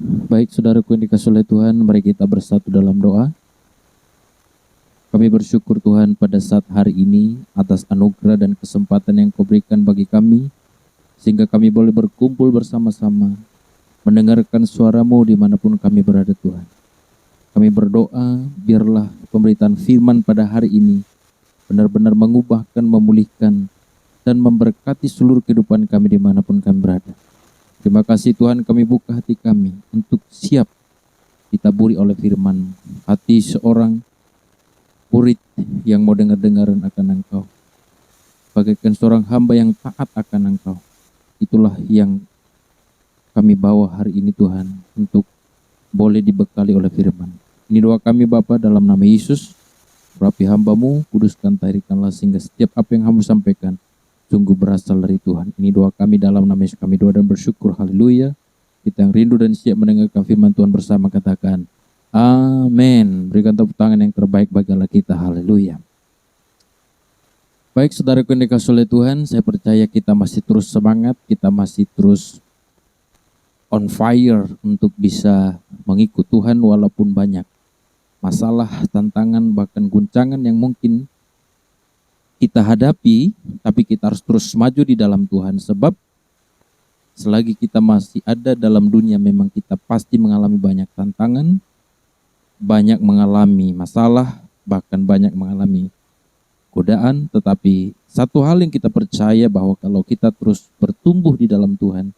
Baik, saudaraku yang dikasihi oleh Tuhan, mari kita bersatu dalam doa. Kami bersyukur Tuhan pada saat hari ini atas anugerah dan kesempatan yang Kau berikan bagi kami, sehingga kami boleh berkumpul bersama-sama, mendengarkan suara-Mu dimanapun kami berada Tuhan. Kami berdoa, biarlah pemberitaan firman pada hari ini benar-benar mengubahkan, memulihkan, dan memberkati seluruh kehidupan kami dimanapun kami berada. Terima kasih Tuhan, kami buka hati kami untuk siap ditaburi oleh firman. Hati seorang murid yang mau dengar-dengaran akan Engkau, bagaikan seorang hamba yang taat akan Engkau. Itulah yang kami bawa hari ini Tuhan, untuk boleh dibekali oleh firman. Ini doa kami Bapa dalam nama Yesus. Rapi hamba-Mu, kuduskan, tahirkanlah sehingga setiap apa yang hamba sampaikan sungguh berasal dari Tuhan. Ini doa kami dalam nama Yesus kami doa dan bersyukur. Haleluya. Kita yang rindu dan siap mendengarkan firman Tuhan bersama katakan amin. Berikan tepuk tangan yang terbaik bagi Allah kita. Haleluya. Baik saudaraku yang dikasihi oleh Tuhan, saya percaya kita masih terus semangat, kita masih terus on fire untuk bisa mengikut Tuhan walaupun banyak masalah, tantangan, bahkan guncangan yang mungkin kita hadapi, tapi kita harus terus maju di dalam Tuhan. Sebab selagi kita masih ada dalam dunia, memang kita pasti mengalami banyak tantangan, banyak mengalami masalah, bahkan banyak mengalami godaan. Tetapi satu hal yang kita percaya bahwa kalau kita terus bertumbuh di dalam Tuhan,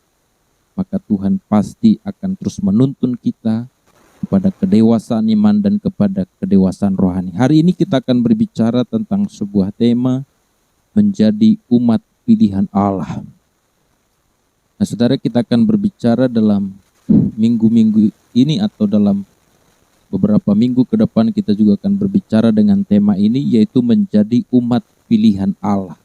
maka Tuhan pasti akan terus menuntun kita kepada kedewasaan iman dan kepada kedewasaan rohani. Hari ini kita akan berbicara tentang sebuah tema, menjadi umat pilihan Allah. Nah saudara, kita akan berbicara dalam minggu-minggu ini atau dalam beberapa minggu ke depan kita juga akan berbicara dengan tema ini, yaitu menjadi umat pilihan Allah.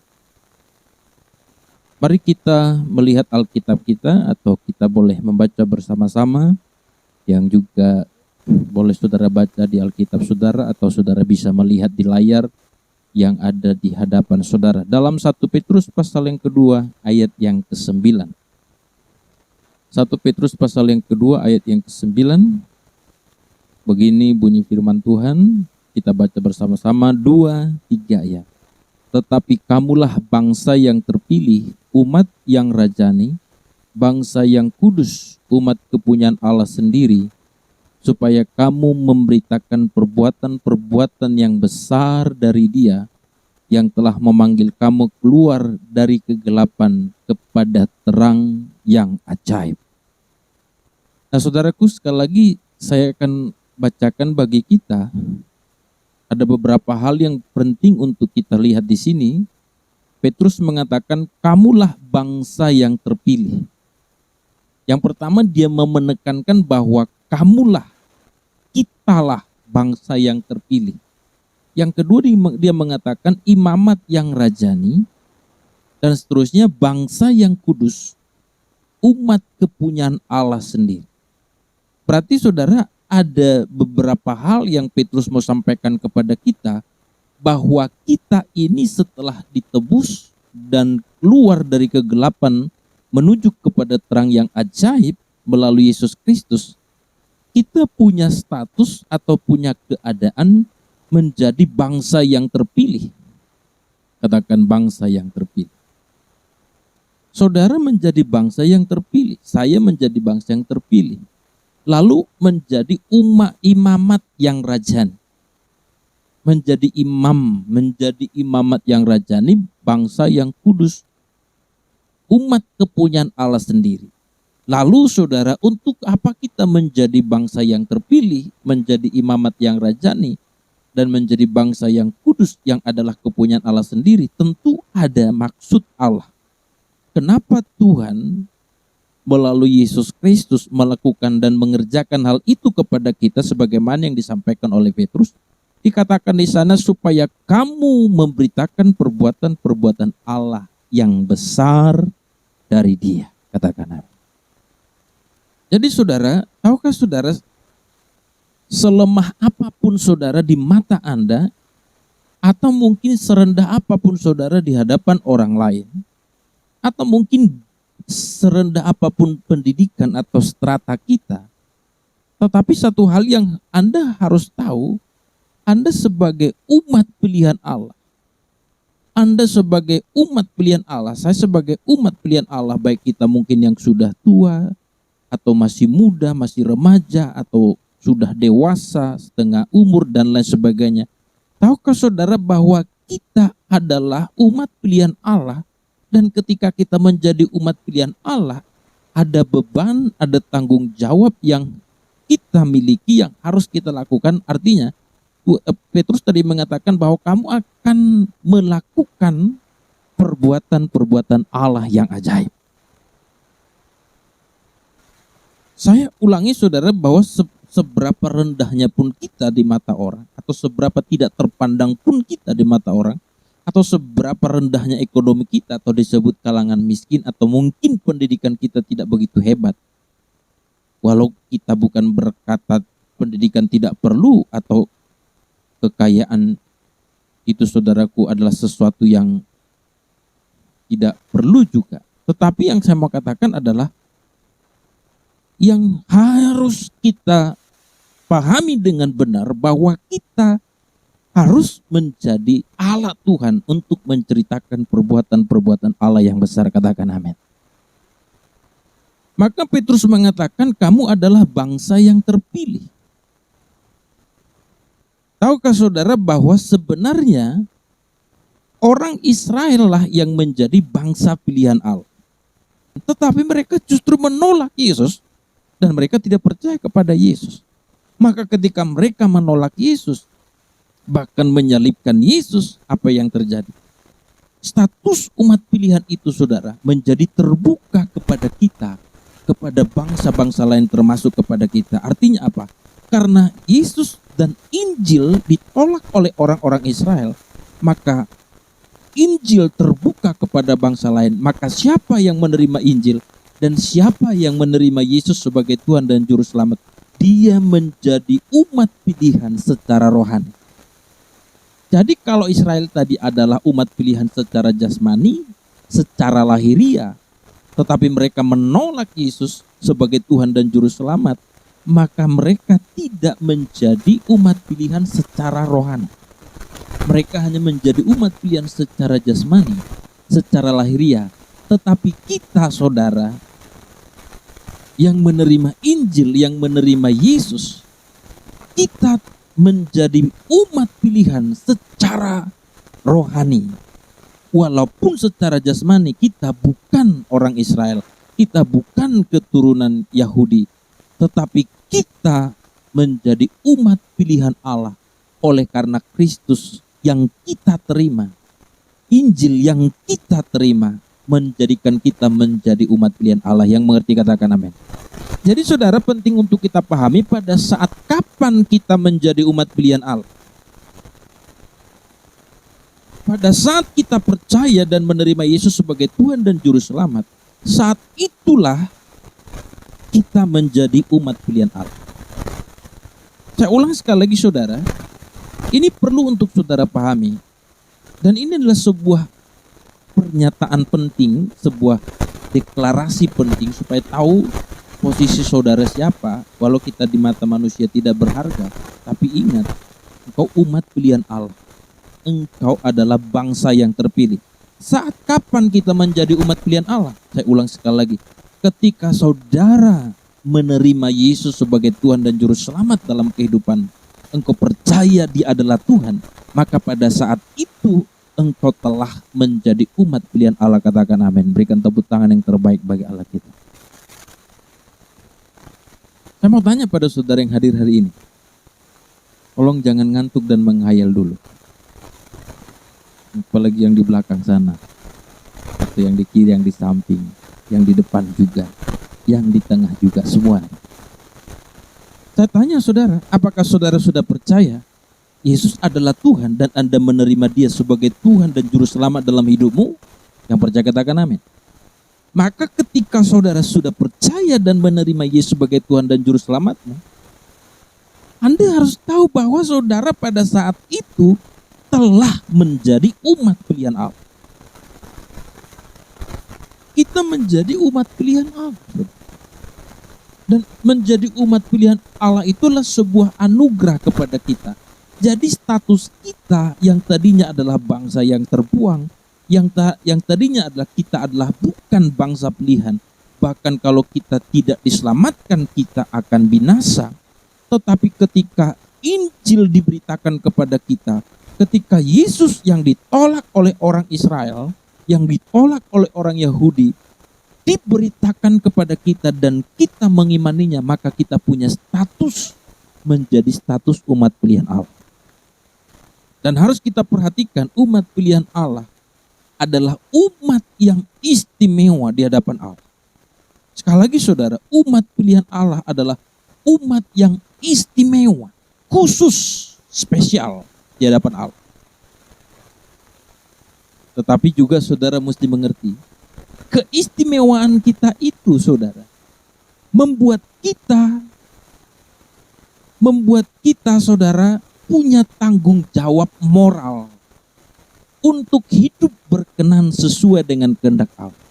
Mari kita melihat Alkitab kita, atau kita boleh membaca bersama-sama, yang juga boleh saudara baca di Alkitab saudara, atau saudara bisa melihat di layar yang ada di hadapan saudara. Dalam 1 Petrus pasal yang kedua ayat yang ke-9. 1 Petrus pasal yang kedua ayat yang ke-9. Begini bunyi firman Tuhan, kita baca bersama-sama 2, 3 ya. Tetapi kamulah bangsa yang terpilih, umat yang rajani, bangsa yang kudus, umat kepunyaan Allah sendiri, supaya kamu memberitakan perbuatan-perbuatan yang besar dari Dia yang telah memanggil kamu keluar dari kegelapan kepada terang yang ajaib. Nah saudaraku, sekali lagi saya akan bacakan bagi kita. Ada beberapa hal yang penting untuk kita lihat di sini. Petrus mengatakan, kamulah bangsa yang terpilih. Yang pertama, dia menekankan bahwa kamulah, kitalah bangsa yang terpilih. Yang kedua, dia mengatakan imamat yang rajani, dan seterusnya bangsa yang kudus, umat kepunyaan Allah sendiri. Berarti saudara, ada beberapa hal yang Petrus mau sampaikan kepada kita, bahwa kita ini setelah ditebus dan keluar dari kegelapan menuju kepada terang yang ajaib melalui Yesus Kristus, kita punya status atau punya keadaan menjadi bangsa yang terpilih. Katakan bangsa yang terpilih. Saudara menjadi bangsa yang terpilih, saya menjadi bangsa yang terpilih. Lalu menjadi imamat yang rajani. Menjadi imam, menjadi imamat yang rajani, bangsa yang kudus, umat kepunyaan Allah sendiri. Lalu saudara, untuk apa kita menjadi bangsa yang terpilih, menjadi imamat yang rajani, dan menjadi bangsa yang kudus yang adalah kepunyaan Allah sendiri? Tentu ada maksud Allah. Kenapa Tuhan melalui Yesus Kristus melakukan dan mengerjakan hal itu kepada kita, sebagaimana yang disampaikan oleh Petrus? Dikatakan di sana supaya kamu memberitakan perbuatan-perbuatan Allah yang besar dari Dia. Katakan amin. Jadi saudara, tahukah saudara, selemah apapun saudara di mata Anda, atau mungkin serendah apapun saudara di hadapan orang lain, atau mungkin serendah apapun pendidikan atau strata kita, Tetapi satu hal yang Anda harus tahu, Anda sebagai umat pilihan Allah, Anda sebagai umat pilihan Allah, saya sebagai umat pilihan Allah, baik kita mungkin yang sudah tua, atau masih muda, masih remaja, atau sudah dewasa, setengah umur, dan lain sebagainya. Tahukah saudara bahwa kita adalah umat pilihan Allah, dan ketika kita menjadi umat pilihan Allah, ada beban, ada tanggung jawab yang kita miliki, yang harus kita lakukan. Artinya, Petrus tadi mengatakan bahwa kamu akan melakukan perbuatan-perbuatan Allah yang ajaib. Saya ulangi saudara, bahwa seberapa rendahnya pun kita di mata orang, atau seberapa tidak terpandang pun kita di mata orang, atau seberapa rendahnya ekonomi kita, atau disebut kalangan miskin, atau mungkin pendidikan kita tidak begitu hebat, walau kita bukan berkata pendidikan tidak perlu atau kekayaan itu saudaraku adalah sesuatu yang tidak perlu juga. Tetapi yang saya mau katakan adalah yang harus kita pahami dengan benar, bahwa kita harus menjadi alat Tuhan untuk menceritakan perbuatan-perbuatan Allah yang besar. Katakan amin. Maka Petrus mengatakan kamu adalah bangsa yang terpilih. Tahukah saudara bahwa sebenarnya orang Israel lah yang menjadi bangsa pilihan Allah. Tetapi mereka justru menolak Yesus dan mereka tidak percaya kepada Yesus. Maka ketika mereka menolak Yesus, bahkan menyalibkan Yesus, apa yang terjadi? Status umat pilihan itu saudara menjadi terbuka kepada kita, kepada bangsa-bangsa lain termasuk kepada kita. Artinya apa? Karena Yesus dan Injil ditolak oleh orang-orang Israel, maka Injil terbuka kepada bangsa lain. Maka siapa yang menerima Injil dan siapa yang menerima Yesus sebagai Tuhan dan Juru Selamat, dia menjadi umat pilihan secara rohani. Jadi kalau Israel tadi adalah umat pilihan secara jasmani, secara lahiriah, tetapi mereka menolak Yesus sebagai Tuhan dan Juru Selamat, maka mereka tidak menjadi umat pilihan secara rohani. Mereka hanya menjadi umat pilihan secara jasmani, secara lahiriah. Tetapi kita saudara, yang menerima Injil, yang menerima Yesus, kita menjadi umat pilihan secara rohani. Walaupun secara jasmani kita bukan orang Israel, kita bukan keturunan Yahudi, tetapi kita menjadi umat pilihan Allah oleh karena Kristus yang kita terima. Injil yang kita terima menjadikan kita menjadi umat pilihan Allah. Yang mengerti katakan amin. Jadi saudara, penting untuk kita pahami pada saat kapan kita menjadi umat pilihan Allah. Pada saat kita percaya dan menerima Yesus sebagai Tuhan dan Juru Selamat, saat itulah kita menjadi umat pilihan Allah. Saya ulang sekali lagi saudara, ini perlu untuk saudara pahami. Dan ini adalah sebuah pernyataan penting, sebuah deklarasi penting supaya tahu posisi saudara siapa. Walau kita di mata manusia tidak berharga, tapi ingat, engkau umat pilihan Allah. Engkau adalah bangsa yang terpilih. Saat kapan kita menjadi umat pilihan Allah? Saya ulang sekali lagi. Ketika saudara menerima Yesus sebagai Tuhan dan Juru Selamat dalam kehidupan, engkau percaya Dia adalah Tuhan, maka pada saat itu engkau telah menjadi umat pilihan Allah. Katakan amin. Berikan tepuk tangan yang terbaik bagi Allah kita. Saya mau tanya pada saudara yang hadir hari ini, tolong jangan ngantuk dan menghayal dulu. Apalagi yang di belakang sana, atau yang di kiri, yang di samping, yang di depan juga, yang di tengah juga, semua. Saya tanya saudara, apakah saudara sudah percaya Yesus adalah Tuhan dan Anda menerima Dia sebagai Tuhan dan Juru Selamat dalam hidupmu? Yang percaya katakan amin. Maka ketika saudara sudah percaya dan menerima Yesus sebagai Tuhan dan Juru Selamatmu, Anda harus tahu bahwa saudara pada saat itu telah menjadi umat pilihan Allah. Kita menjadi umat pilihan Allah. Dan menjadi umat pilihan Allah itulah sebuah anugerah kepada kita. Jadi status kita yang tadinya adalah bangsa yang terbuang, yang tadinya adalah kita adalah bukan bangsa pilihan. Bahkan kalau kita tidak diselamatkan, kita akan binasa. Tetapi ketika Injil diberitakan kepada kita, ketika Yesus yang ditolak oleh orang Israel, yang ditolak oleh orang Yahudi, diberitakan kepada kita dan kita mengimaninya, maka kita punya status menjadi status umat pilihan Allah. Dan harus kita perhatikan, umat pilihan Allah adalah umat yang istimewa di hadapan Allah. Sekali lagi saudara, umat pilihan Allah adalah umat yang istimewa, khusus, spesial di hadapan Allah. Tetapi juga saudara mesti mengerti, keistimewaan kita itu saudara membuat kita saudara punya tanggung jawab moral untuk hidup berkenan sesuai dengan kehendak Allah.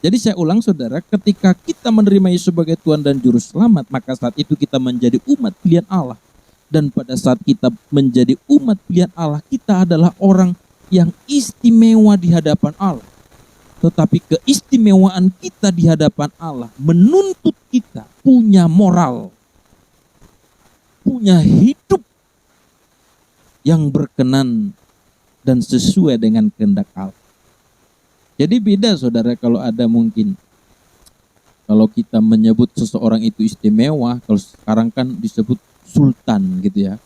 Jadi saya ulang saudara, ketika kita menerima Yesus sebagai Tuhan dan Juru Selamat, maka saat itu kita menjadi umat pilihan Allah. Dan pada saat kita menjadi umat pilihan Allah, kita adalah orang yang istimewa di hadapan Allah. Tetapi keistimewaan kita di hadapan Allah menuntut kita punya moral, punya hidup yang berkenan dan sesuai dengan kehendak Allah. Jadi beda saudara kalau ada mungkin, kalau kita menyebut seseorang itu istimewa, kalau sekarang kan disebut sultan gitu ya.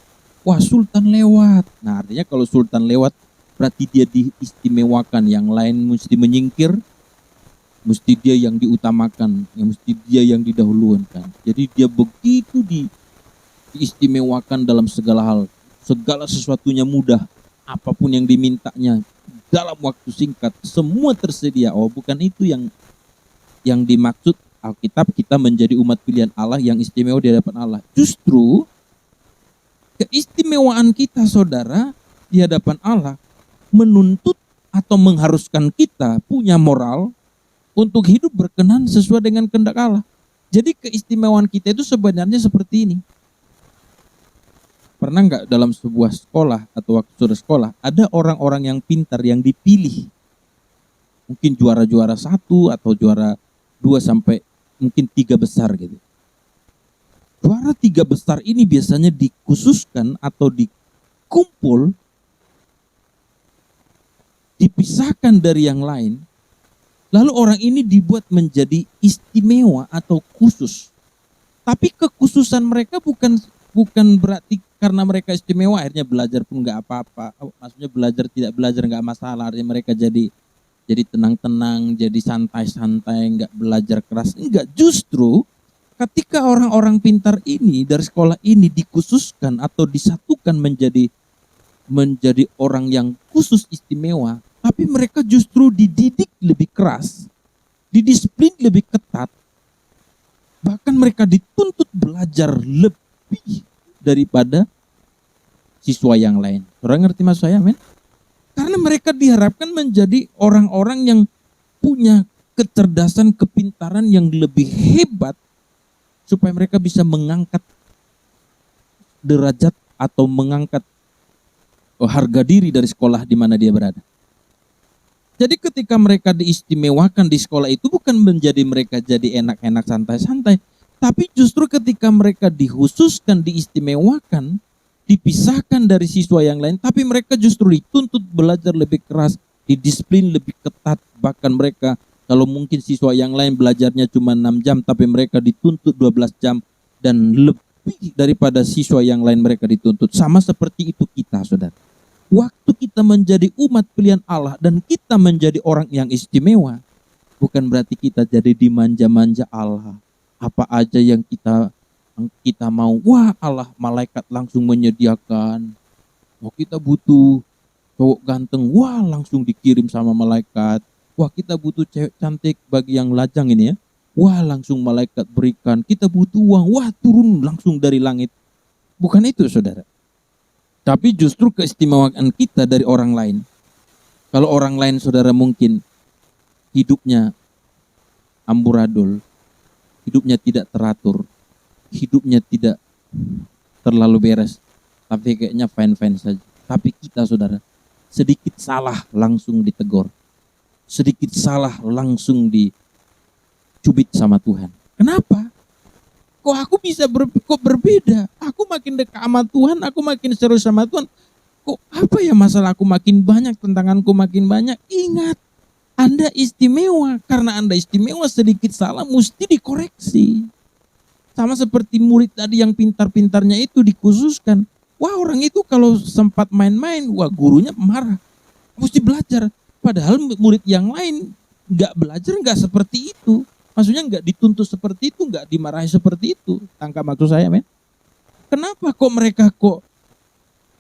Wah, sultan lewat. Nah artinya kalau sultan lewat, berarti dia diistimewakan, yang lain mesti menyingkir, mesti dia yang diutamakan, yang mesti dia yang didahulukan. Jadi dia begitu diistimewakan dalam segala hal, segala sesuatunya mudah, apapun yang dimintanya dalam waktu singkat, semua tersedia. Oh, bukan itu yang dimaksud Alkitab kita menjadi umat pilihan Allah yang istimewa di hadapan Allah. Justru keistimewaan kita saudara di hadapan Allah menuntut atau mengharuskan kita punya moral untuk hidup berkenan sesuai dengan kehendak Allah. Jadi keistimewaan kita itu sebenarnya seperti ini. Pernah nggak dalam sebuah sekolah atau waktu sudah sekolah, ada orang-orang yang pintar yang dipilih, mungkin juara-juara 1 atau juara 2 sampai mungkin 3 besar gitu. Juara 3 besar ini biasanya dikhususkan atau dikumpul, dipisahkan dari yang lain, lalu orang ini dibuat menjadi istimewa atau khusus. Tapi kekhususan mereka bukan berarti karena mereka istimewa akhirnya belajar pun nggak apa-apa. Maksudnya belajar tidak belajar nggak masalah, artinya mereka jadi tenang-tenang, jadi santai-santai, nggak belajar keras. Enggak, justru ketika orang-orang pintar ini dari sekolah ini dikhususkan atau disatukan menjadi orang yang khusus istimewa, tapi mereka justru dididik lebih keras, didisiplin lebih ketat, bahkan mereka dituntut belajar lebih daripada siswa yang lain. Orang ngerti maksud saya, men? Karena mereka diharapkan menjadi orang-orang yang punya kecerdasan, kepintaran yang lebih hebat, supaya mereka bisa mengangkat derajat atau mengangkat harga diri dari sekolah di mana dia berada. Jadi ketika mereka diistimewakan di sekolah itu bukan menjadi mereka jadi enak-enak santai-santai, tapi justru ketika mereka dikhususkan, diistimewakan, dipisahkan dari siswa yang lain, tapi mereka justru dituntut belajar lebih keras, didisiplin lebih ketat. Bahkan mereka, kalau mungkin siswa yang lain belajarnya cuma 6 jam, tapi mereka dituntut 12 jam dan lebih daripada siswa yang lain mereka dituntut. Sama seperti itu kita, saudara. Waktu kita menjadi umat pilihan Allah dan kita menjadi orang yang istimewa, bukan berarti kita jadi dimanja-manja Allah. Apa aja yang kita mau, wah Allah, malaikat langsung menyediakan. Oh, kita butuh cowok ganteng, wah langsung dikirim sama malaikat. Wah, kita butuh cewek cantik bagi yang lajang ini ya, wah langsung malaikat berikan. Kita butuh uang, wah turun langsung dari langit. Bukan itu, saudara. Tapi justru keistimewaan kita dari orang lain. Kalau orang lain, saudara, mungkin hidupnya amburadul, hidupnya tidak teratur, hidupnya tidak terlalu beres, tapi kayaknya fine-fine saja. Tapi kita saudara, sedikit salah langsung ditegur, sedikit salah langsung dicubit sama Tuhan. Kenapa? Kok aku bisa kok berbeda? Aku makin dekat sama Tuhan, aku makin serius sama Tuhan. Kok apa ya masalah aku makin banyak, tantanganku makin banyak? Ingat, Anda istimewa. Karena Anda istimewa, sedikit salah mesti dikoreksi. Sama seperti murid tadi yang pintar-pintarnya itu dikhususkan. Wah, orang itu kalau sempat main-main, wah gurunya marah. Mesti belajar. Padahal murid yang lain nggak belajar, nggak seperti itu. Maksudnya nggak dituntut seperti itu, nggak dimarahi seperti itu. Tangkap maksud saya, men? Kenapa kok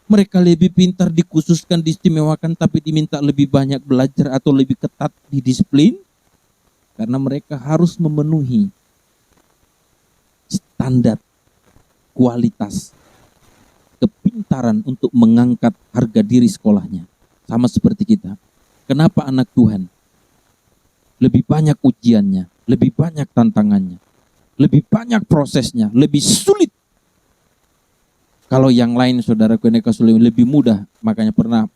mereka lebih pintar, dikhususkan, diistimewakan, tapi diminta lebih banyak belajar atau lebih ketat didisiplin? Karena mereka harus memenuhi standar kualitas kepintaran untuk mengangkat harga diri sekolahnya. Sama seperti kita. Kenapa anak Tuhan lebih banyak ujiannya, lebih banyak tantangannya, lebih banyak prosesnya, lebih sulit? Kalau yang lain saudara lebih mudah. Makanya pernah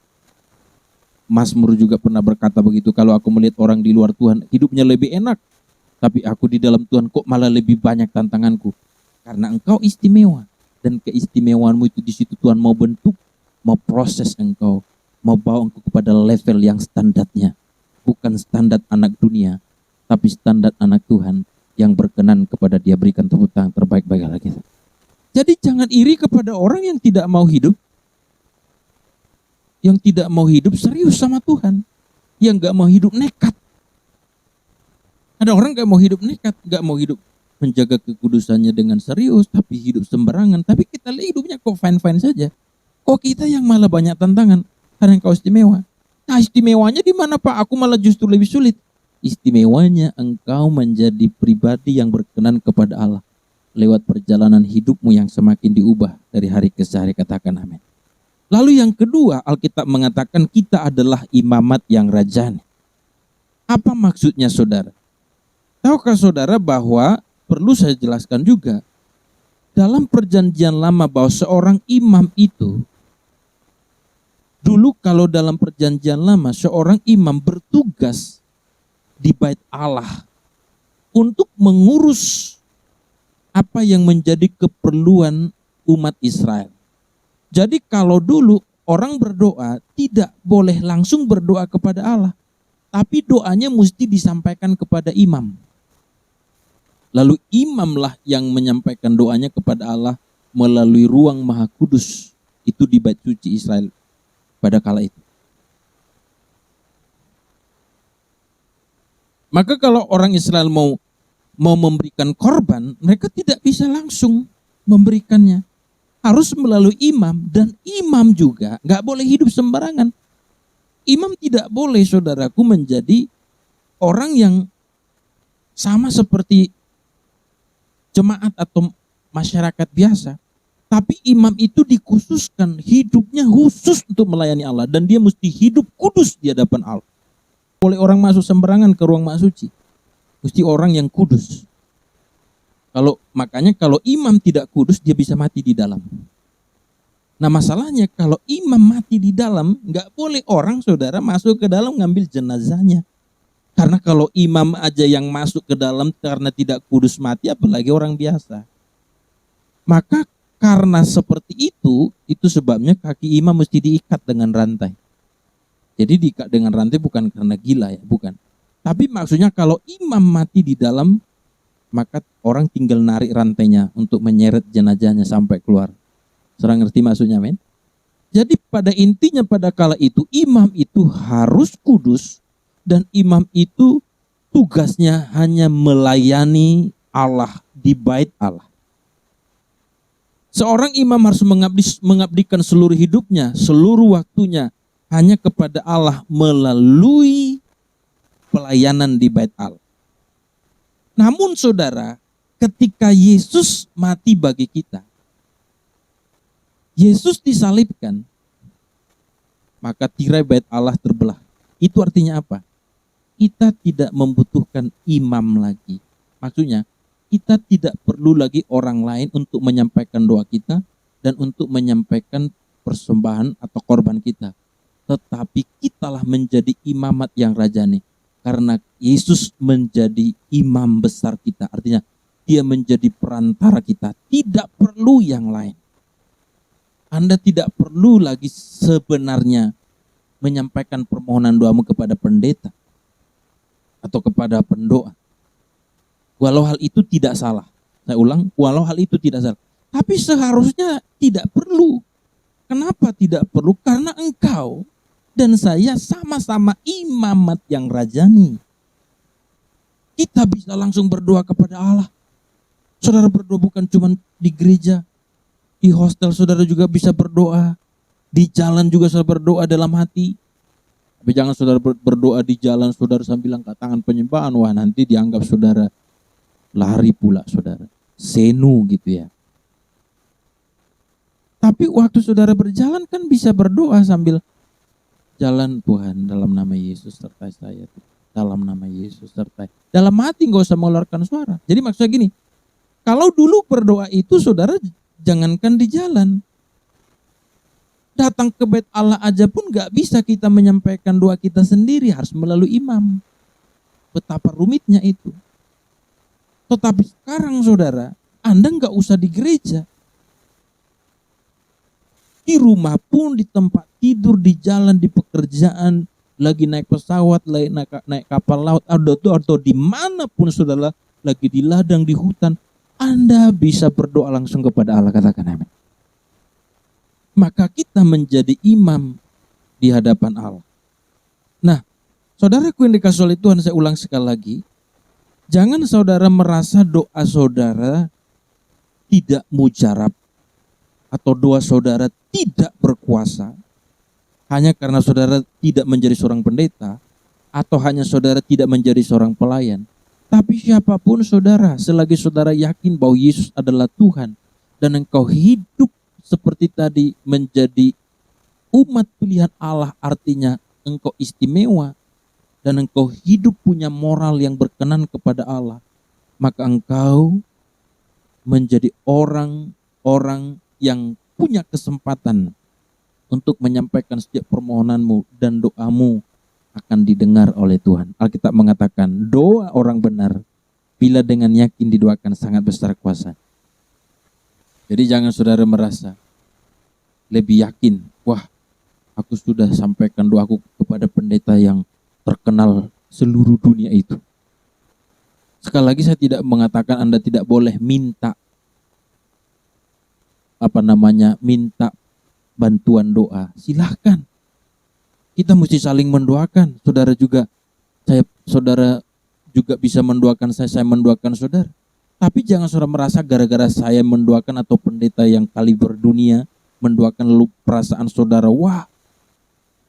Mazmur juga pernah berkata begitu, kalau aku melihat orang di luar Tuhan hidupnya lebih enak, tapi aku di dalam Tuhan kok malah lebih banyak tantanganku. Karena engkau istimewa, dan keistimewaanmu itu di situ Tuhan mau bentuk, mau proses engkau, mau bawa engkau kepada level yang standarnya, bukan standar anak dunia, tapi standar anak Tuhan yang berkenan kepada Dia. Berikan tepuk tangan terbaik bagi kita. Jadi jangan iri kepada orang yang tidak mau hidup, yang tidak mau hidup serius sama Tuhan, yang gak mau hidup nekat. Ada orang gak mau hidup nekat, gak mau hidup menjaga kekudusannya dengan serius, tapi hidup sembarangan. Tapi kita lihat hidupnya kok fine-fine saja. Kok kita yang malah banyak tantangan? Karena engkau istimewa. Nah, istimewanya di mana, Pak? Aku malah justru lebih sulit. Istimewanya engkau menjadi pribadi yang berkenan kepada Allah lewat perjalanan hidupmu yang semakin diubah dari hari ke hari. Katakan amin. Lalu yang kedua, Alkitab mengatakan kita adalah imamat yang rajani. Apa maksudnya saudara? Tahukah saudara bahwa perlu saya jelaskan juga, dalam perjanjian lama bahwa seorang imam itu, dulu kalau dalam perjanjian lama seorang imam bertugas di bait Allah untuk mengurus apa yang menjadi keperluan umat Israel. Jadi kalau dulu orang berdoa tidak boleh langsung berdoa kepada Allah, tapi doanya mesti disampaikan kepada imam. Lalu imamlah yang menyampaikan doanya kepada Allah melalui ruang Maha Kudus, itu di bait suci Israel pada kala itu. Maka kalau orang Israel mau memberikan korban, mereka tidak bisa langsung memberikannya. Harus melalui imam, dan imam juga nggak boleh hidup sembarangan. Imam tidak boleh, saudaraku, menjadi orang yang sama seperti jemaat atau masyarakat biasa. Tapi imam itu dikhususkan, hidupnya khusus untuk melayani Allah, dan dia mesti hidup kudus di hadapan Allah. Boleh orang masuk sembarangan ke ruang maha suci. Mesti orang yang kudus. Makanya kalau imam tidak kudus, dia bisa mati di dalam. Nah masalahnya kalau imam mati di dalam, nggak boleh orang saudara masuk ke dalam ngambil jenazahnya. Karena kalau imam aja yang masuk ke dalam karena tidak kudus mati, apalagi orang biasa. Maka karena seperti itu sebabnya kaki imam mesti diikat dengan rantai. Jadi diikat dengan rantai bukan karena gila ya, bukan. Tapi maksudnya kalau imam mati di dalam, maka orang tinggal narik rantainya untuk menyeret jenazahnya sampai keluar. Saudara ngerti maksudnya, men? Jadi pada intinya pada kala itu imam itu harus kudus, dan imam itu tugasnya hanya melayani Allah di bait Allah. Seorang imam harus mengabdikan seluruh hidupnya, seluruh waktunya hanya kepada Allah melalui pelayanan di bait Allah. Namun saudara, ketika Yesus mati bagi kita, Yesus disalibkan, maka tirai bait Allah terbelah. Itu artinya apa? Kita tidak membutuhkan imam lagi. Maksudnya, kita tidak perlu lagi orang lain untuk menyampaikan doa kita dan untuk menyampaikan persembahan atau korban kita. Tetapi kitalah menjadi imamat yang rajani. Karena Yesus menjadi imam besar kita. Artinya dia menjadi perantara kita. Tidak perlu yang lain. Anda tidak perlu lagi sebenarnya menyampaikan permohonan doamu kepada pendeta atau kepada pendoa. Walau hal itu tidak salah. Saya ulang, walau hal itu tidak salah. Tapi seharusnya tidak perlu. Kenapa tidak perlu? Karena engkau dan saya sama-sama imamat yang rajani. Kita bisa langsung berdoa kepada Allah. Saudara berdoa bukan cuma di gereja. Di hostel saudara juga bisa berdoa. Di jalan juga saudara berdoa dalam hati. Tapi jangan saudara berdoa di jalan saudara sambil angkat tangan penyembahan. Wah, nanti dianggap saudara lari pula saudara. Senu gitu ya. Tapi waktu saudara berjalan kan bisa berdoa sambil jalan, Tuhan dalam nama Yesus sertai saya. Dalam nama Yesus sertai. Dalam hati nggak usah mengeluarkan suara. Jadi maksudnya gini. Kalau dulu berdoa itu saudara jangankan di jalan. Datang ke bait Allah aja pun gak bisa kita menyampaikan doa kita sendiri, harus melalui imam. Betapa rumitnya itu. Tetapi sekarang saudara, Anda gak usah di gereja. Di rumah pun, di tempat tidur, di jalan, di pekerjaan, lagi naik pesawat, lagi naik kapal laut, atau dimanapun saudara, lagi di ladang, di hutan, Anda bisa berdoa langsung kepada Allah, katakan amin. Maka kita menjadi imam di hadapan Allah. Nah, saudaraku yang dikasihi oleh Tuhan, saya ulang sekali lagi. Jangan saudara merasa doa saudara tidak mujarab atau doa saudara tidak berkuasa hanya karena saudara tidak menjadi seorang pendeta atau hanya saudara tidak menjadi seorang pelayan. Tapi siapapun saudara, selagi saudara yakin bahwa Yesus adalah Tuhan dan engkau hidup seperti tadi menjadi umat pilihan Allah, artinya engkau istimewa dan engkau hidup punya moral yang berkenan kepada Allah, maka engkau menjadi orang-orang yang punya kesempatan untuk menyampaikan setiap permohonanmu dan doamu akan didengar oleh Tuhan. Alkitab mengatakan doa orang benar bila dengan yakin didoakan sangat besar kuasa. Jadi jangan saudara merasa lebih yakin, wah aku sudah sampaikan doaku kepada pendeta yang terkenal seluruh dunia itu. Sekali lagi saya tidak mengatakan Anda tidak boleh minta minta bantuan doa. Silahkan. Kita mesti saling mendoakan. Saudara juga bisa mendoakan saya mendoakan saudara. Tapi jangan saudara merasa gara-gara saya mendoakan atau pendeta yang kaliber dunia mendoakan lalu perasaan saudara, wah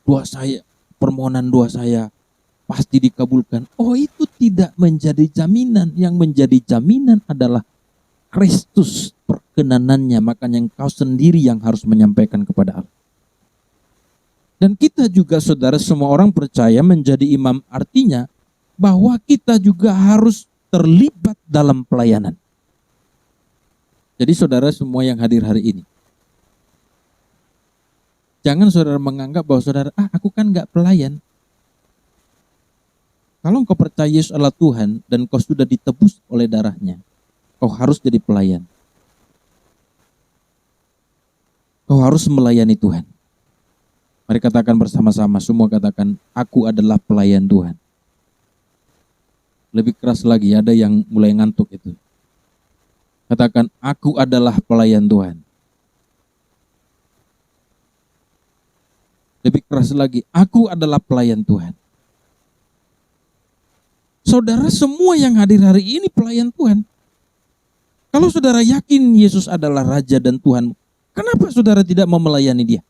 doa saya, permohonan doa saya pasti dikabulkan. Oh, itu tidak menjadi jaminan. Yang menjadi jaminan adalah Kristus, perkenanannya. Makanya engkau sendiri yang harus menyampaikan kepada Allah. Dan kita juga saudara, semua orang percaya menjadi imam artinya bahwa kita juga harus terlibat dalam pelayanan. Jadi saudara semua yang hadir hari ini, jangan saudara menganggap bahwa saudara, aku kan gak pelayan. Kalau engkau percaya Yesus adalah Tuhan dan kau sudah ditebus oleh darahnya, kau harus jadi pelayan. Kau harus melayani Tuhan. Mari katakan bersama-sama, semua katakan, aku adalah pelayan Tuhan. Lebih keras lagi, ada yang mulai ngantuk itu. Katakan, aku adalah pelayan Tuhan. Lebih keras lagi, aku adalah pelayan Tuhan. Saudara semua yang hadir hari ini pelayan Tuhan. Kalau saudara yakin Yesus adalah Raja dan Tuhan, kenapa saudara tidak mau melayani Dia?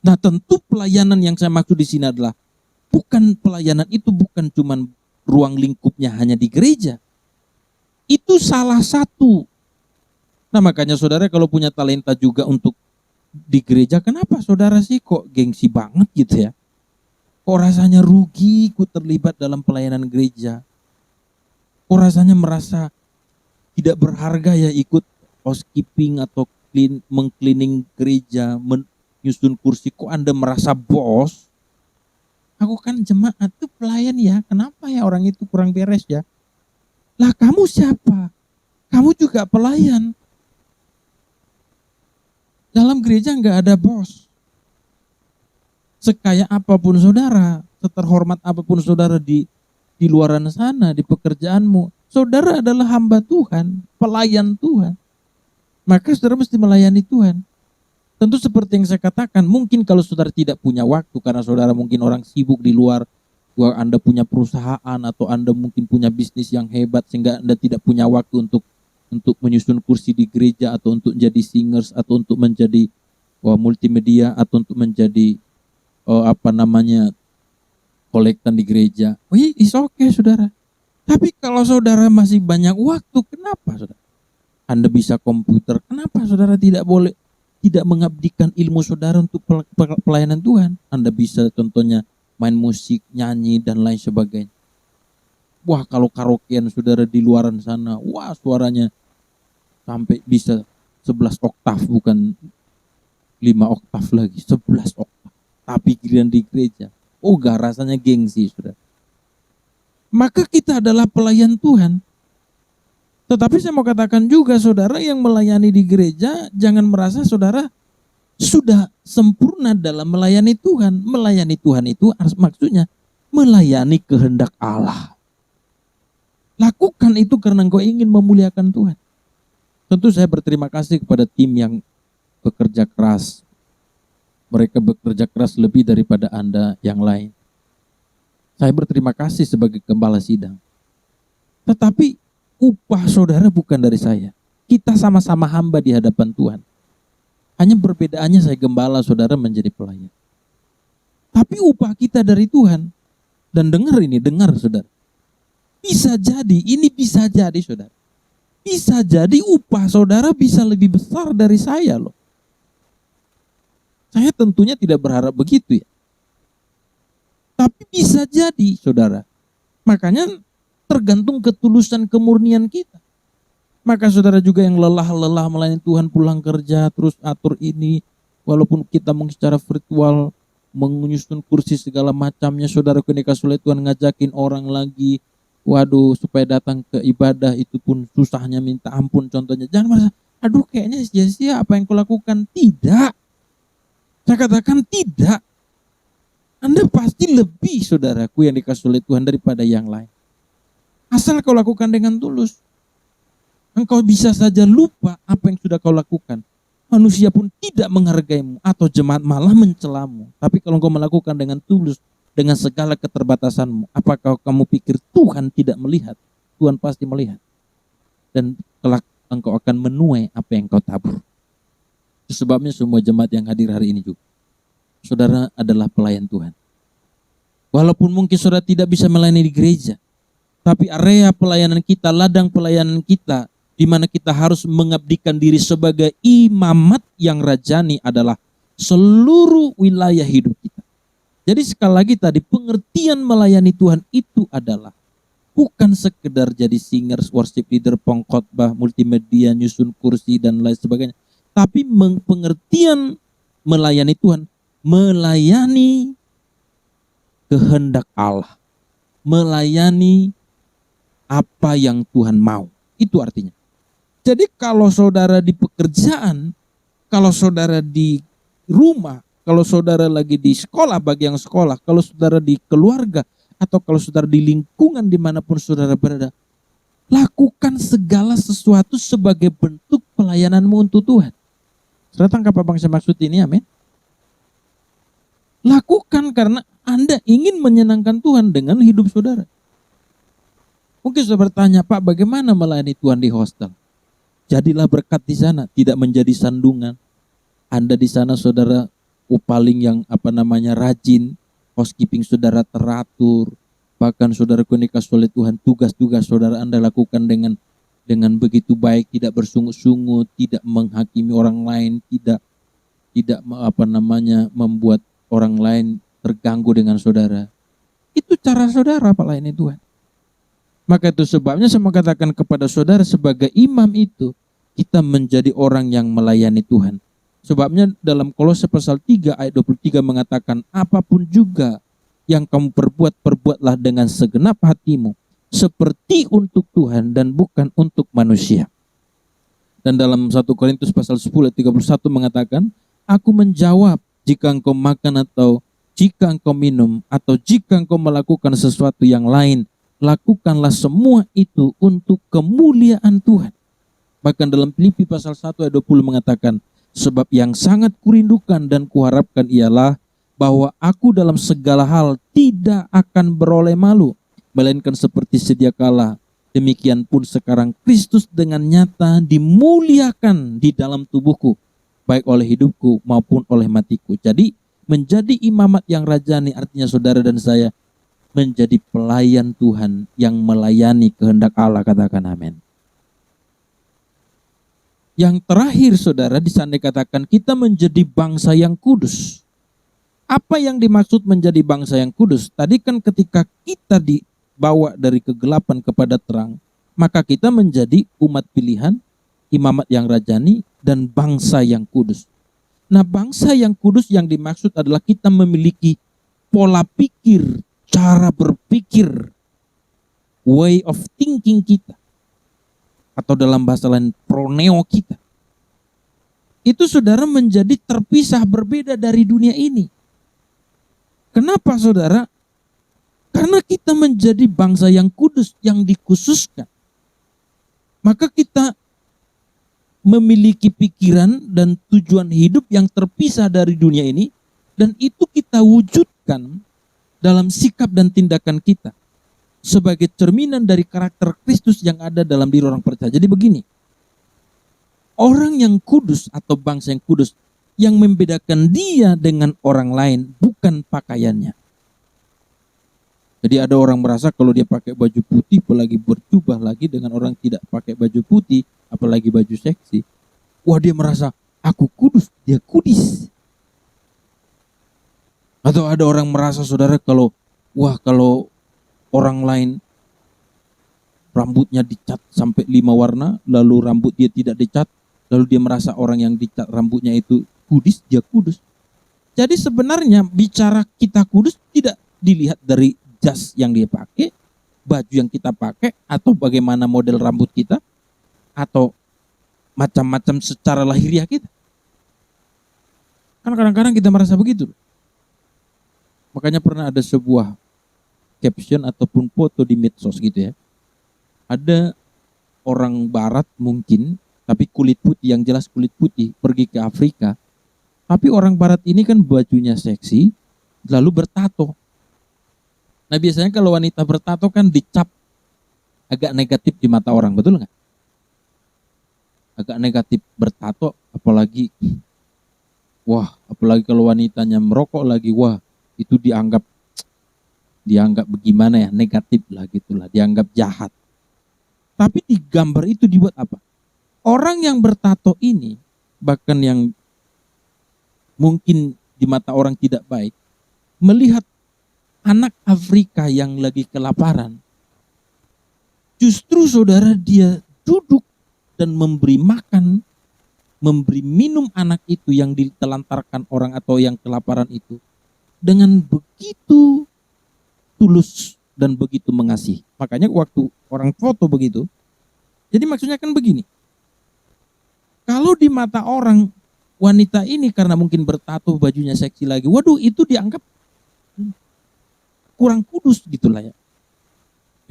Nah, tentu pelayanan yang saya maksud di sini adalah pelayanan itu bukan cuma ruang lingkupnya hanya di gereja. Itu salah satu. Nah, makanya saudara kalau punya talenta juga untuk di gereja, kenapa saudara sih kok gengsi banget gitu ya? Kok rasanya rugi ikut terlibat dalam pelayanan gereja? Kok Kok rasanya merasa tidak berharga ya ikut housekeeping atau mengcleaning gereja, menyusun kursi. Kok Anda merasa bos? Aku kan jemaat tuh pelayan ya. Kenapa ya orang itu kurang beres ya? Lah kamu siapa? Kamu juga pelayan. Dalam gereja nggak ada bos. Sekaya apapun saudara, seterhormat apapun saudara di luaran sana, di pekerjaanmu, saudara adalah hamba Tuhan, pelayan Tuhan. Maka saudara mesti melayani Tuhan. Tentu seperti yang saya katakan, mungkin kalau saudara tidak punya waktu karena saudara mungkin orang sibuk di luar, Anda punya perusahaan atau Anda mungkin punya bisnis yang hebat sehingga Anda tidak punya waktu untuk menyusun kursi di gereja atau untuk jadi singers atau untuk menjadi multimedia atau untuk menjadi kolektan di gereja. It's okay saudara. Tapi kalau saudara masih banyak waktu, kenapa saudara? Anda bisa komputer, kenapa saudara tidak mengabdikan ilmu saudara untuk pelayanan Tuhan? Anda bisa contohnya main musik, nyanyi, dan lain sebagainya. Wah, kalau karaokean saudara di luaran sana, wah suaranya sampai bisa 11 oktav, bukan 5 oktav lagi, 11 oktav. Tapi giliran di gereja, gak rasanya gengsi saudara. Maka kita adalah pelayan Tuhan. Tetapi saya mau katakan juga saudara yang melayani di gereja, jangan merasa saudara sudah sempurna dalam melayani Tuhan. Melayani Tuhan itu maksudnya melayani kehendak Allah. Lakukan itu karena engkau ingin memuliakan Tuhan. Tentu saya berterima kasih kepada tim yang bekerja keras. Mereka bekerja keras lebih daripada Anda yang lain. Saya berterima kasih sebagai gembala sidang. Tetapi upah saudara bukan dari saya. Kita sama-sama hamba di hadapan Tuhan. Hanya perbedaannya saya gembala, saudara menjadi pelayan. Tapi upah kita dari Tuhan. Dan dengar saudara. Bisa jadi saudara. Bisa jadi upah saudara bisa lebih besar dari saya loh. Saya tentunya tidak berharap begitu ya. Tapi bisa jadi saudara. Makanya tergantung ketulusan kemurnian kita. Maka saudara juga yang lelah melayani Tuhan pulang kerja terus atur ini. Walaupun kita mungkin secara virtual menyusun kursi segala macamnya. Saudara ketika sulit Tuhan ngajakin orang lagi. Waduh supaya datang ke ibadah itu pun susahnya minta ampun contohnya. Jangan merasa aduh kayaknya sia-sia apa yang kau lakukan. Tidak. Saya katakan tidak. Anda pasti lebih saudaraku yang dikasih oleh Tuhan daripada yang lain. Asal kau lakukan dengan tulus. Engkau bisa saja lupa apa yang sudah kau lakukan. Manusia pun tidak menghargaimu atau jemaat malah mencelamu. Tapi kalau engkau melakukan dengan tulus, dengan segala keterbatasanmu, apakah kamu pikir Tuhan tidak melihat? Tuhan pasti melihat. Dan kelak engkau akan menuai apa yang kau tabur. Itu sebabnya semua jemaat yang hadir hari ini juga. Saudara adalah pelayan Tuhan. Walaupun mungkin saudara tidak bisa melayani di gereja, tapi area pelayanan kita, ladang pelayanan kita, di mana kita harus mengabdikan diri sebagai imamat yang rajani adalah seluruh wilayah hidup kita. Jadi sekali lagi tadi pengertian melayani Tuhan itu adalah bukan sekedar jadi singers, worship leader, pengkhotbah, multimedia, nyusun kursi dan lain sebagainya. Tapi pengertian melayani Tuhan, melayani kehendak Allah, melayani apa yang Tuhan mau. Itu artinya. Jadi kalau saudara di pekerjaan, kalau saudara di rumah, kalau saudara lagi di sekolah bagi yang sekolah, kalau saudara di keluarga, atau kalau saudara di lingkungan dimanapun saudara berada, lakukan segala sesuatu sebagai bentuk pelayananmu untuk Tuhan. Saudara tangkap apa yang saya maksud ini, amin? Lakukan karena Anda ingin menyenangkan Tuhan dengan hidup saudara. Mungkin saudara bertanya, Pak, bagaimana melayani Tuhan di hostel? Jadilah berkat di sana, tidak menjadi sandungan. Anda di sana saudara paling yang rajin, housekeeping saudara teratur, bahkan saudara kenikah oleh Tuhan, tugas-tugas saudara Anda lakukan dengan begitu baik, tidak bersungut-sungut, tidak menghakimi orang lain, tidak membuat orang lain terganggu dengan saudara. Itu cara saudara melayani Tuhan. Maka itu sebabnya saya mau katakan kepada saudara, sebagai imam itu kita menjadi orang yang melayani Tuhan. Sebabnya dalam Kolose pasal 3 ayat 23 mengatakan, apapun juga yang kamu perbuat, perbuatlah dengan segenap hatimu, seperti untuk Tuhan dan bukan untuk manusia. Dan dalam 1 Korintus pasal 10 ayat 31 mengatakan, aku menjawab, jika engkau makan atau jika engkau minum atau jika engkau melakukan sesuatu yang lain, lakukanlah semua itu untuk kemuliaan Tuhan. Bahkan dalam Filipi pasal 1 ayat 20 mengatakan, sebab yang sangat kurindukan dan kuharapkan ialah bahwa aku dalam segala hal tidak akan beroleh malu, melainkan seperti sedia kala, demikian pun sekarang Kristus dengan nyata dimuliakan di dalam tubuhku, baik oleh hidupku maupun oleh matiku. Jadi menjadi imamat yang rajani artinya saudara dan saya menjadi pelayan Tuhan yang melayani kehendak Allah, katakan amin. Yang terakhir saudara, di sana dikatakan kita menjadi bangsa yang kudus. Apa yang dimaksud menjadi bangsa yang kudus? Tadi kan ketika kita dibawa dari kegelapan kepada terang, maka kita menjadi umat pilihan, imamat yang rajani, dan bangsa yang kudus. Nah, bangsa yang kudus yang dimaksud adalah kita memiliki pola pikir, cara berpikir, way of thinking kita, atau dalam bahasa lain proneo kita. Itu saudara menjadi terpisah, berbeda dari dunia ini. Kenapa saudara? Karena kita menjadi bangsa yang kudus, yang dikhususkan. Maka kita memiliki pikiran dan tujuan hidup yang terpisah dari dunia ini, dan itu kita wujudkan dalam sikap dan tindakan kita sebagai cerminan dari karakter Kristus yang ada dalam diri orang percaya. Jadi begini, orang yang kudus atau bangsa yang kudus, yang membedakan dia dengan orang lain bukan pakaiannya. Jadi ada orang merasa kalau dia pakai baju putih, apalagi berjubah lagi dengan orang tidak pakai baju putih, apalagi baju seksi, wah dia merasa aku kudus, dia kudis. Atau ada orang merasa saudara kalau orang lain rambutnya dicat sampai 5 warna, lalu rambut dia tidak dicat, lalu dia merasa orang yang dicat rambutnya itu kudus, dia kudus. Jadi sebenarnya bicara kita kudus tidak dilihat dari jas yang dia pakai, baju yang kita pakai, atau bagaimana model rambut kita, atau macam-macam secara lahiriah kita. Kan kadang-kadang kita merasa begitu. Makanya pernah ada sebuah caption ataupun foto di medsos gitu ya. Ada orang barat mungkin, tapi kulit putih, yang jelas kulit putih, pergi ke Afrika. Tapi orang barat ini kan bajunya seksi, lalu bertato. Nah biasanya kalau wanita bertato kan dicap agak negatif di mata orang, betul nggak? Agak negatif bertato, apalagi kalau wanitanya merokok lagi, itu dianggap bagaimana ya, negatif lah gitulah, dianggap jahat. Tapi di gambar itu dibuat apa? Orang yang bertato ini, bahkan yang mungkin di mata orang tidak baik, melihat anak Afrika yang lagi kelaparan, justru saudara dia duduk dan memberi makan, memberi minum anak itu yang ditelantarkan orang atau yang kelaparan itu dengan begitu tulus dan begitu mengasihi. Makanya waktu orang foto begitu, jadi maksudnya kan begini, kalau di mata orang wanita ini karena mungkin bertato, bajunya seksi lagi, itu dianggap kurang kudus gitulah ya,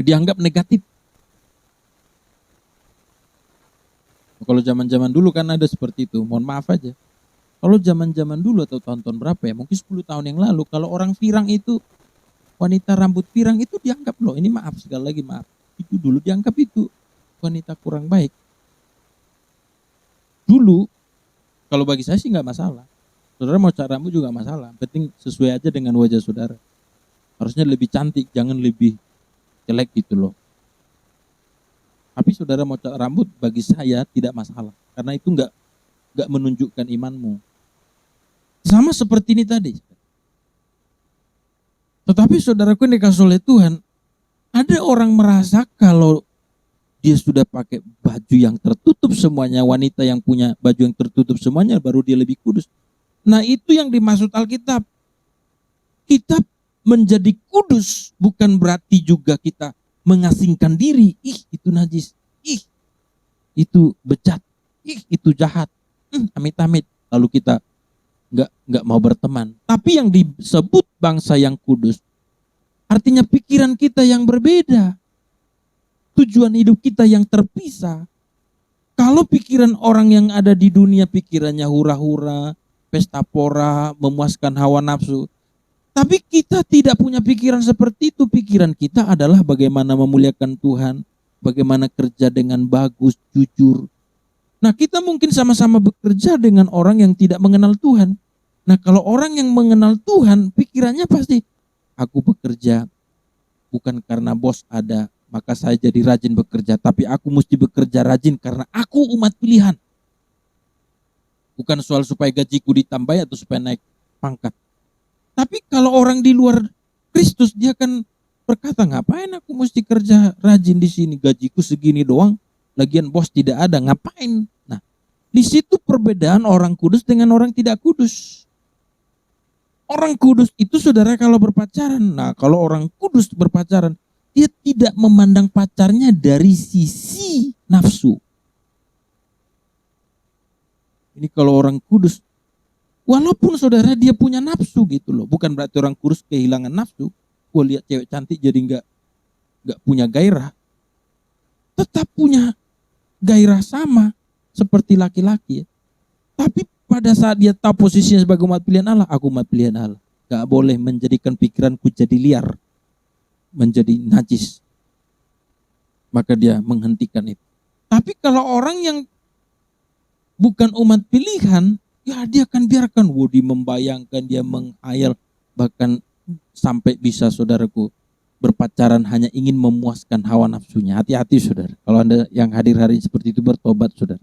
dianggap negatif. Kalau zaman-zaman dulu kan ada seperti itu, mohon maaf aja. Kalau zaman-zaman dulu atau tahun-tahun berapa ya, mungkin 10 tahun yang lalu, kalau orang pirang itu, wanita rambut pirang itu dianggap loh, ini maaf sekali lagi maaf, itu dulu dianggap itu wanita kurang baik. Dulu, kalau bagi saya sih nggak masalah. Saudara mau cat rambut juga nggak masalah, penting sesuai aja dengan wajah saudara. Harusnya lebih cantik, jangan lebih jelek gitu loh. Tapi saudara mau cat rambut bagi saya tidak masalah, karena itu nggak menunjukkan imanmu. Sama seperti ini tadi. Tetapi saudaraku yang dikasih oleh Tuhan, Ada orang merasa kalau dia sudah pakai baju yang tertutup semuanya, wanita yang punya baju yang tertutup semuanya, baru dia lebih kudus. Nah, itu yang dimaksud Alkitab. Kita menjadi kudus bukan berarti juga kita mengasingkan diri. Ih, itu najis. Ih, itu bejat. Ih, itu jahat. Amit-amit. Lalu kita nggak mau berteman. Tapi yang disebut bangsa yang kudus, artinya pikiran kita yang berbeda. Tujuan hidup kita yang terpisah. Kalau pikiran orang yang ada di dunia, pikirannya hura-hura, pesta pora, memuaskan hawa nafsu. Tapi kita tidak punya pikiran seperti itu. Pikiran kita adalah bagaimana memuliakan Tuhan, bagaimana kerja dengan bagus, jujur. Nah, kita mungkin sama-sama bekerja dengan orang yang tidak mengenal Tuhan. Nah, kalau orang yang mengenal Tuhan, pikirannya pasti, aku bekerja bukan karena bos ada, maka saya jadi rajin bekerja. Tapi aku mesti bekerja rajin karena aku umat pilihan. Bukan soal supaya gajiku ditambah atau supaya naik pangkat. Tapi kalau orang di luar Kristus, dia kan berkata, ngapain aku mesti kerja rajin di sini, gajiku segini doang, lagian bos tidak ada, ngapain? Nah, di situ perbedaan orang kudus dengan orang tidak kudus. Orang kudus itu, saudara, kalau berpacaran, nah kalau orang kudus berpacaran, dia tidak memandang pacarnya dari sisi nafsu. Ini kalau orang kudus, walaupun saudara dia punya nafsu gitu loh, bukan berarti orang kudus kehilangan nafsu. Gue lihat cewek cantik jadi nggak punya gairah, tetap punya gairah sama seperti laki-laki ya. Tapi pada saat dia tahu posisinya sebagai umat pilihan Allah, aku umat pilihan Allah, gak boleh menjadikan pikiranku jadi liar, menjadi najis. Maka dia menghentikan itu. Tapi kalau orang yang bukan umat pilihan, ya dia akan biarkan. Dia membayangkan, dia menghayal, bahkan sampai bisa, saudaraku, berpacaran hanya ingin memuaskan hawa nafsunya. Hati-hati, saudara. Kalau Anda yang hadir hari ini seperti itu, bertobat, saudara.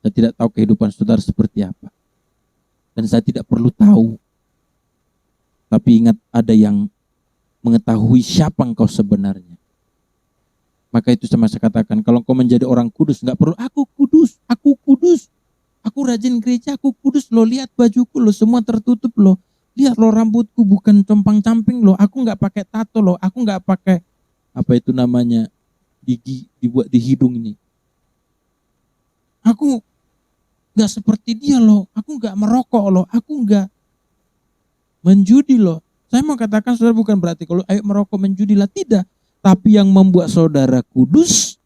Saya tidak tahu kehidupan saudara seperti apa. Dan saya tidak perlu tahu. Tapi ingat, ada yang mengetahui siapa engkau sebenarnya. Maka itu sama saya katakan, kalau engkau menjadi orang kudus, enggak perlu aku kudus, aku rajin gereja, aku kudus loh, lihat bajuku loh, semua tertutup loh, lihat loh rambutku bukan compang-camping loh, aku enggak pakai tato loh, aku enggak pakai apa itu namanya gigi dibuat di hidung ini, aku enggak seperti dia loh, aku enggak merokok loh, aku enggak menjudi loh. Saya mau katakan, saudara, bukan berarti kalau ayo merokok menjudilah, tidak. Tapi yang membuat saudara kudus,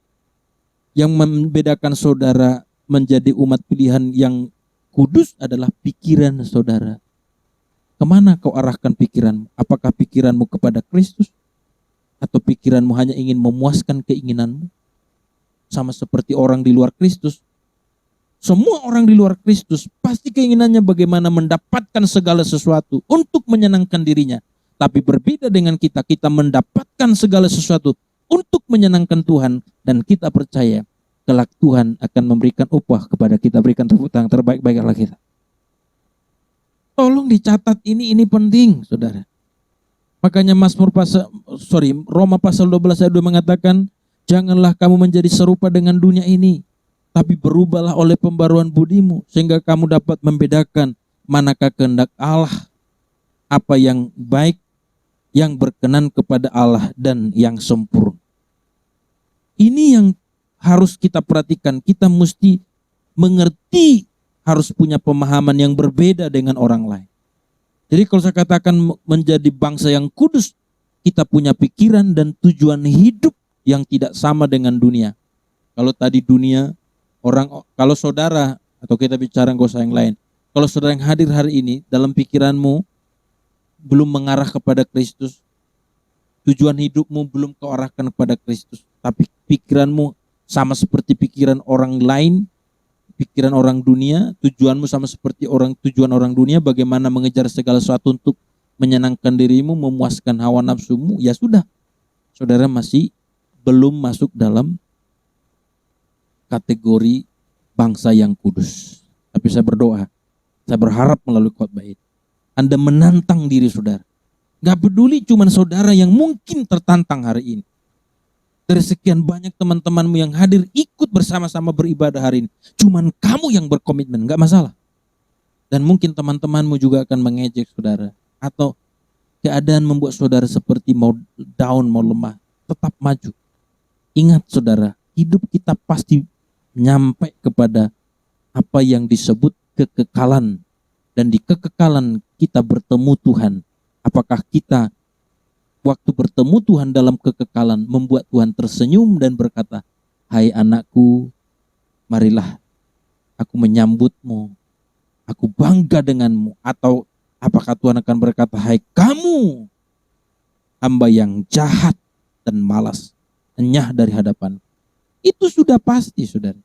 yang membedakan saudara menjadi umat pilihan yang kudus adalah pikiran saudara. Kemana kau arahkan pikiranmu? Apakah pikiranmu kepada Kristus? Atau pikiranmu hanya ingin memuaskan keinginanmu? Sama seperti orang di luar Kristus. Semua orang di luar Kristus pasti keinginannya bagaimana mendapatkan segala sesuatu untuk menyenangkan dirinya. Tapi berbeda dengan kita, kita mendapatkan segala sesuatu untuk menyenangkan Tuhan. Dan kita percaya kelak Tuhan akan memberikan upah kepada kita, berikan tepuk tangan terbaik-baik Allah kita. Tolong dicatat, ini penting, saudara. Makanya Roma pasal 12 ayat 2 mengatakan, janganlah kamu menjadi serupa dengan dunia ini, tapi berubahlah oleh pembaruan budimu, sehingga kamu dapat membedakan manakah kehendak Allah, apa yang baik, yang berkenan kepada Allah, dan yang sempurna. Ini yang harus kita perhatikan. Kita mesti mengerti, harus punya pemahaman yang berbeda dengan orang lain. Jadi kalau saya katakan menjadi bangsa yang kudus, kita punya pikiran dan tujuan hidup yang tidak sama dengan dunia. Kalau tadi dunia, kalau saudara, atau kita bicara nggak usah yang lain, kalau saudara yang hadir hari ini dalam pikiranmu belum mengarah kepada Kristus, tujuan hidupmu belum kau arahkan kepada Kristus, tapi pikiranmu sama seperti pikiran orang lain, pikiran orang dunia, tujuanmu sama seperti tujuan orang dunia, bagaimana mengejar segala sesuatu untuk menyenangkan dirimu, memuaskan hawa nafsumu, ya sudah, saudara masih belum masuk dalam kategori bangsa yang kudus. Tapi saya berdoa, saya berharap melalui khotbah ini Anda menantang diri saudara. Gak peduli cuman saudara yang mungkin tertantang hari ini. Dari sekian banyak teman-temanmu yang hadir ikut bersama-sama beribadah hari ini, cuman kamu yang berkomitmen, nggak masalah. Dan mungkin teman-temanmu juga akan mengejek saudara, atau keadaan membuat saudara seperti mau down, mau lemah. Tetap maju. Ingat saudara, hidup kita pasti nyampe kepada apa yang disebut kekekalan. Dan di kekekalan kita bertemu Tuhan. Apakah kita waktu bertemu Tuhan dalam kekekalan membuat Tuhan tersenyum dan berkata, "Hai anakku, marilah aku menyambutmu. Aku bangga denganmu." Atau apakah Tuhan akan berkata, "Hai kamu, hamba yang jahat dan malas, enyah dari hadapan." Itu sudah pasti, saudara.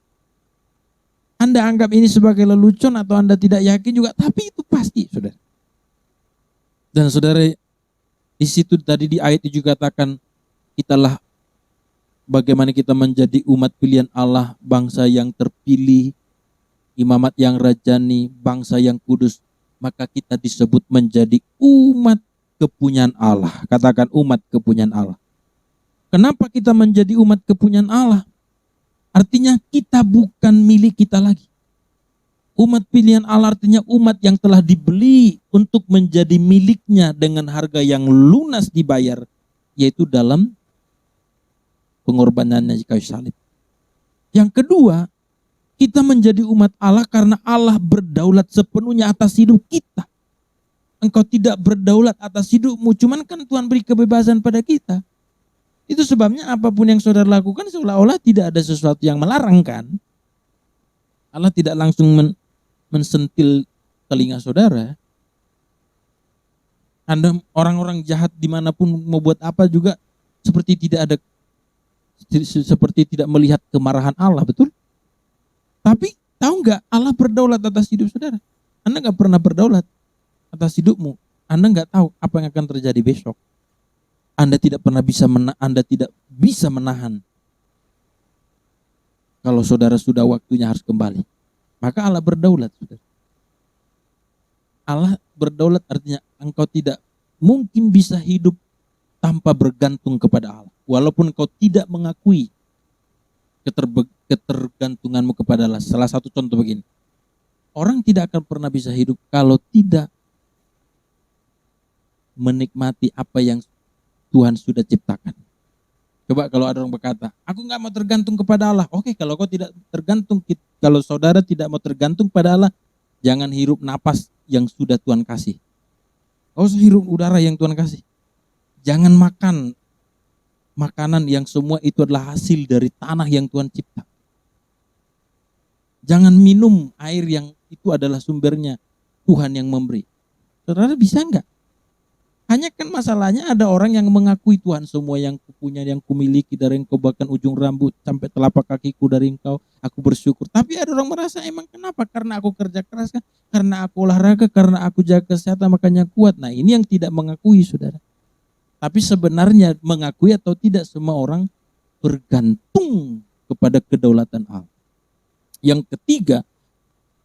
Anda anggap ini sebagai lelucon atau Anda tidak yakin juga, tapi itu pasti, saudara. Dan saudara, di situ tadi di ayat itu juga katakan, kitalah bagaimana kita menjadi umat pilihan Allah, bangsa yang terpilih, imamat yang rajani, bangsa yang kudus, maka kita disebut menjadi umat kepunyaan Allah. Katakan umat kepunyaan Allah. Kenapa kita menjadi umat kepunyaan Allah? Artinya kita bukan milik kita lagi. Umat pilihan Allah artinya umat yang telah dibeli untuk menjadi miliknya dengan harga yang lunas dibayar, yaitu dalam pengorbanannya di kayu salib. Yang kedua, kita menjadi umat Allah karena Allah berdaulat sepenuhnya atas hidup kita. Engkau tidak berdaulat atas hidupmu, cuman kan Tuhan beri kebebasan pada kita. Itu sebabnya apapun yang saudara lakukan seolah-olah tidak ada sesuatu yang melarang kan. Allah tidak langsung mensentil telinga saudara. Anda orang-orang jahat dimanapun mau buat apa juga seperti tidak melihat kemarahan Allah, betul? Tapi tahu nggak, Allah berdaulat atas hidup saudara. Anda nggak pernah berdaulat atas hidupmu. Anda nggak tahu apa yang akan terjadi besok. Anda tidak bisa menahan kalau saudara sudah waktunya harus kembali. Maka Allah berdaulat, saudara. Allah berdaulat artinya engkau tidak mungkin bisa hidup tanpa bergantung kepada Allah. Walaupun engkau tidak mengakui ketergantunganmu kepada Allah. Salah satu contoh begini. Orang tidak akan pernah bisa hidup kalau tidak menikmati apa yang Tuhan sudah ciptakan. Coba kalau ada orang berkata, aku nggak mau tergantung kepada Allah. Oke, kalau kalau saudara tidak mau tergantung pada Allah, jangan hirup napas yang sudah Tuhan kasih. Kau usah hirup udara yang Tuhan kasih. Jangan makan makanan yang semua itu adalah hasil dari tanah yang Tuhan cipta. Jangan minum air yang itu adalah sumbernya Tuhan yang memberi. Saudara bisa nggak? Hanya kan masalahnya ada orang yang mengakui Tuhan, semua yang kupunya, yang kumiliki dari engkau, bahkan ujung rambut sampai telapak kakiku dari engkau, aku bersyukur. Tapi ada orang merasa emang kenapa? Karena aku kerja keras kan? Karena aku olahraga, karena aku jaga kesehatan makanya kuat. Nah ini yang tidak mengakui, saudara. Tapi sebenarnya mengakui atau tidak, semua orang bergantung kepada kedaulatan Allah. Yang ketiga,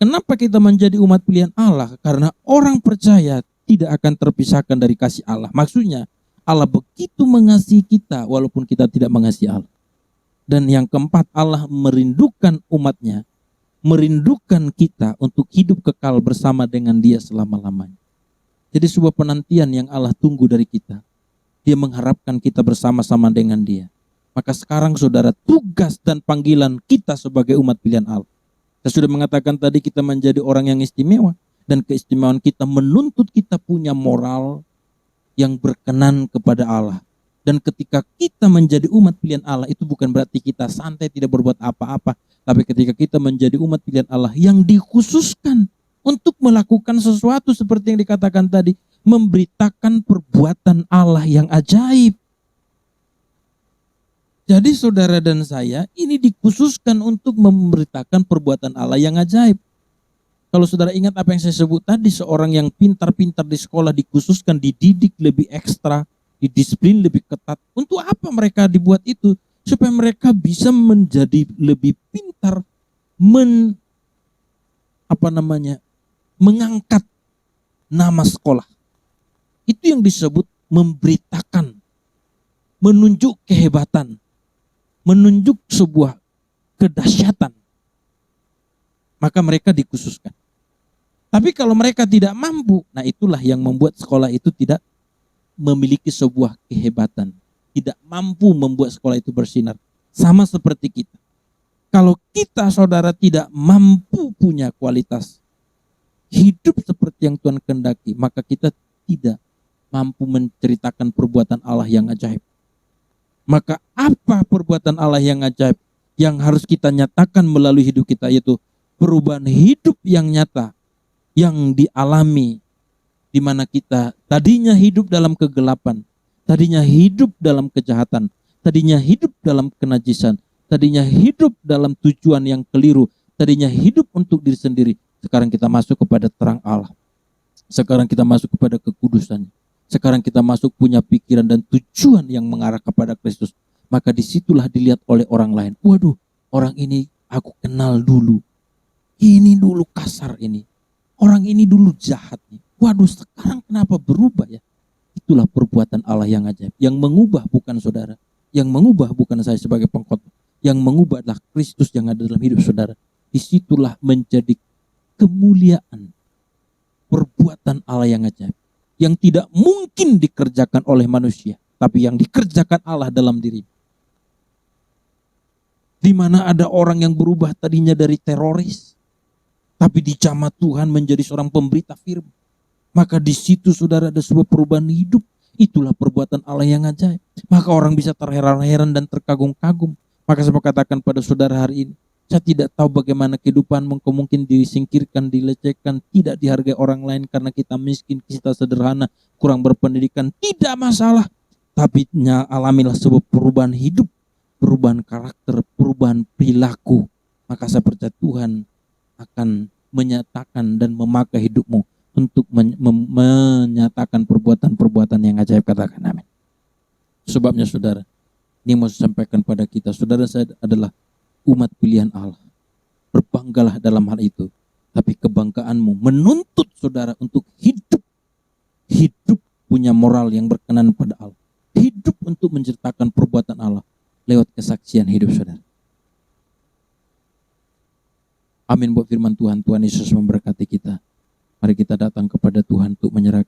kenapa kita menjadi umat pilihan Allah? Karena orang percaya tidak akan terpisahkan dari kasih Allah. Maksudnya Allah begitu mengasihi kita walaupun kita tidak mengasihi Allah. Dan yang keempat, Allah merindukan umatnya, merindukan kita untuk hidup kekal bersama dengan Dia selama-lamanya. Jadi sebuah penantian yang Allah tunggu dari kita. Dia mengharapkan kita bersama-sama dengan Dia. Maka sekarang saudara, tugas dan panggilan kita sebagai umat pilihan Allah. Saya sudah mengatakan tadi kita menjadi orang yang istimewa. Dan keistimewaan kita menuntut kita punya moral yang berkenan kepada Allah. Dan ketika kita menjadi umat pilihan Allah, itu bukan berarti kita santai tidak berbuat apa-apa. Tapi ketika kita menjadi umat pilihan Allah yang dikhususkan untuk melakukan sesuatu seperti yang dikatakan tadi, memberitakan perbuatan Allah yang ajaib. Jadi saudara dan saya ini dikhususkan untuk memberitakan perbuatan Allah yang ajaib. Kalau saudara ingat apa yang saya sebut tadi, seorang yang pintar-pintar di sekolah dikhususkan, dididik lebih ekstra, didisiplin lebih ketat. Untuk apa mereka dibuat itu? Supaya mereka bisa menjadi lebih pintar mengangkat nama sekolah. Itu yang disebut memberitakan, menunjuk kehebatan. menunjuk sebuah kedahsyatan, maka mereka dikhususkan. Tapi kalau mereka tidak mampu, nah itulah yang membuat sekolah itu tidak memiliki sebuah kehebatan, tidak mampu membuat sekolah itu bersinar. Sama seperti kita. Kalau kita, saudara, tidak mampu punya kualitas hidup seperti yang Tuhan kehendaki, maka kita tidak mampu menceritakan perbuatan Allah yang ajaib. Maka apa perbuatan Allah yang ajaib yang harus kita nyatakan melalui hidup kita, yaitu perubahan hidup yang nyata, yang dialami, di mana kita tadinya hidup dalam kegelapan, tadinya hidup dalam kejahatan, tadinya hidup dalam kenajisan, tadinya hidup dalam tujuan yang keliru, tadinya hidup untuk diri sendiri. Sekarang kita masuk kepada terang Allah. Sekarang kita masuk kepada kekudusan. Sekarang kita masuk punya pikiran dan tujuan yang mengarah kepada Kristus. Maka disitulah dilihat oleh orang lain. Waduh, orang ini aku kenal dulu. Ini dulu kasar ini. Orang ini dulu jahat nih. Waduh, sekarang kenapa berubah ya? Itulah perbuatan Allah yang ajaib. Yang mengubah bukan saudara. Yang mengubah bukan saya sebagai pengkhotbah. Yang mengubah adalah Kristus yang ada dalam hidup saudara. Disitulah menjadi kemuliaan perbuatan Allah yang ajaib. Yang tidak mungkin dikerjakan oleh manusia. Tapi yang dikerjakan Allah dalam diri. Di mana ada orang yang berubah tadinya dari teroris, tapi dijamah Tuhan menjadi seorang pemberita firman. Maka di situ saudara ada sebuah perubahan hidup. Itulah perbuatan Allah yang ajaib. Maka orang bisa terheran-heran dan terkagum-kagum. Maka saya mau katakan pada saudara hari ini, saya tidak tahu bagaimana kehidupan mungkin disingkirkan, dilecehkan, tidak dihargai orang lain karena kita miskin, kita sederhana, kurang berpendidikan. Tidak masalah. Tapi alamilah sebuah perubahan hidup, perubahan karakter, perubahan perilaku. Maka saya percaya Tuhan akan menyatakan dan memakai hidupmu untuk menyatakan perbuatan-perbuatan yang ajaib. Katakan amin. Sebabnya saudara, ini mau saya sampaikan pada kita, saudara, saya adalah umat pilihan Allah. Berbanggalah dalam hal itu. Tapi kebanggaanmu menuntut saudara untuk hidup punya moral yang berkenan pada Allah. Hidup untuk menceritakan perbuatan Allah lewat kesaksian hidup saudara. Amin buat firman Tuhan. Tuhan Yesus memberkati kita. Mari kita datang kepada Tuhan untuk menyerahkan